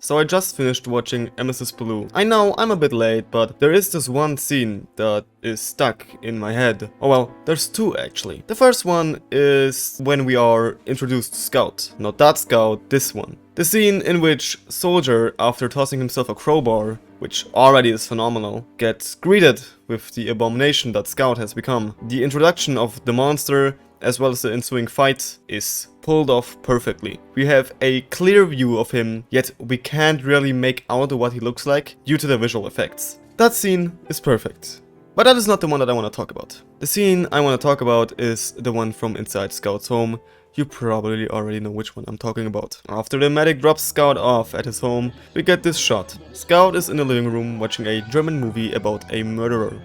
So I just finished watching Emesis Blue. I know I'm a bit late, but there is this one scene that is stuck in my head. Oh well, there's two actually. The first one is when we are introduced to Scout. Not that Scout, this one. The scene in which Soldier, after tossing himself a crowbar, which already is phenomenal, gets greeted with the abomination that Scout has become. The introduction of the monster as well as the ensuing fight is pulled off perfectly. We have a clear view of him, yet we can't really make out what he looks like due to the visual effects. That scene is perfect. But that is not the one that I want to talk about. The scene I want to talk about is the one from inside Scout's home. You probably already know which one I'm talking about. After the medic drops Scout off at his home, we get this shot. Scout is in the living room watching a German movie about a murderer,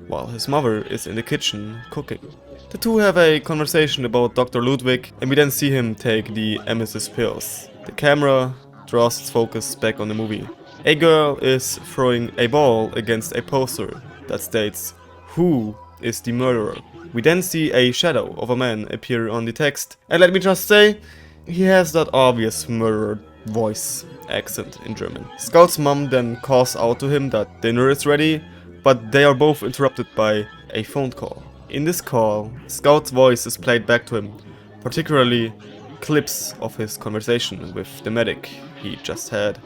while his mother is in the kitchen cooking. The two have a conversation about Dr. Ludwig, and we then see him take the Emesis pills. The camera draws its focus back on the movie. A girl is throwing a ball against a poster that states, "Who is the murderer?" We then see a shadow of a man appear on the text, and let me just say, he has that obvious murderer voice accent in German. Scout's mom then calls out to him that dinner is ready, but they are both interrupted by a phone call. In this call, Scout's voice is played back to him, particularly clips of his conversation with the medic he just had.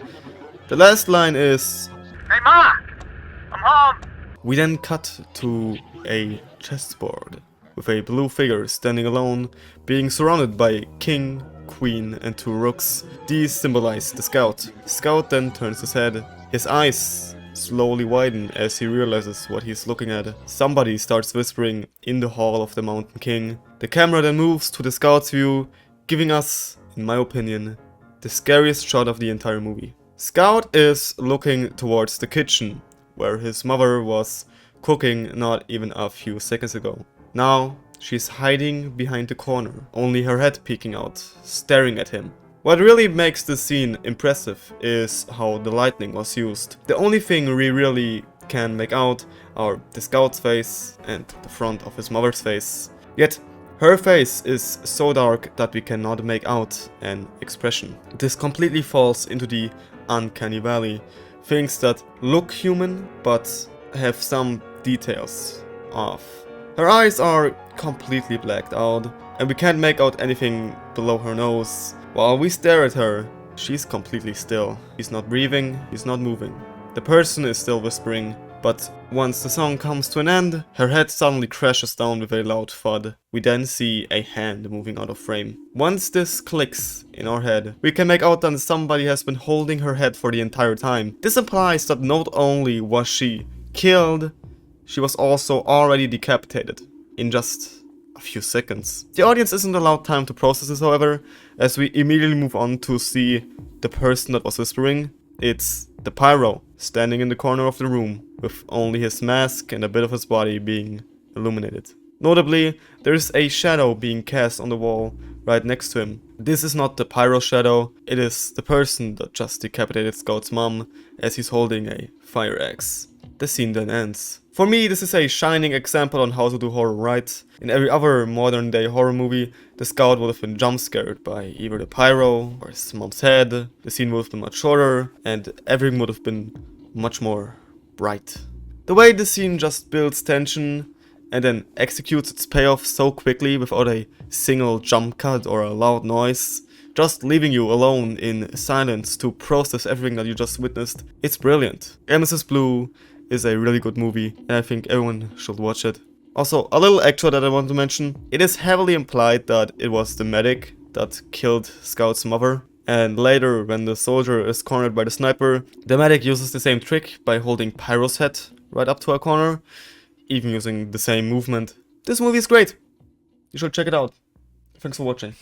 The last line is, "Hey Ma, I'm home." We then cut to a chessboard with a blue figure standing alone, being surrounded by king, queen and two rooks. These symbolize the Scout. Scout then turns his head. His eyes slowly widen as he realizes what he's looking at. Somebody starts whispering in the hall of the Mountain King. The camera then moves to the Scout's view, giving us, in my opinion, the scariest shot of the entire movie. Scout is looking towards the kitchen, where his mother was cooking not even a few seconds ago. Now, she's hiding behind the corner, only her head peeking out, staring at him. What really makes this scene impressive is how the lighting was used. The only thing we really can make out are the Scout's face and the front of his mother's face. Yet, her face is so dark that we cannot make out an expression. This completely falls into the uncanny valley. Things that look human, but have some details off. Her eyes are completely blacked out, and we can't make out anything below her nose. While we stare at her, she's completely still. She's not breathing, she's not moving. The person is still whispering, but once the song comes to an end, her head suddenly crashes down with a loud thud. We then see a hand moving out of frame. Once this clicks in our head, we can make out that somebody has been holding her head for the entire time. This implies that not only was she killed, she was also already decapitated in just a few seconds. The audience isn't allowed time to process this, however, as we immediately move on to see the person that was whispering. It's the Pyro, standing in the corner of the room, with only his mask and a bit of his body being illuminated. Notably, there is a shadow being cast on the wall right next to him. This is not the Pyro shadow, it is the person that just decapitated Scout's mom, as he's holding a fire axe. The scene then ends. For me, this is a shining example on how to do horror right. In every other modern day horror movie, the Scout would have been jump scared by either the Pyro or his mom's head, the scene would have been much shorter, and everything would have been much more bright. The way the scene just builds tension and then executes its payoff so quickly without a single jump cut or a loud noise, just leaving you alone in silence to process everything that you just witnessed, it's brilliant. Emesis Blue is a really good movie, and I think everyone should watch it. Also, a little extra that I want to mention. It is heavily implied that it was the medic that killed Scout's mother, and later when the soldier is cornered by the sniper, the medic uses the same trick by holding Pyro's head right up to a corner, even using the same movement. This movie is great. You should check it out. Thanks for watching.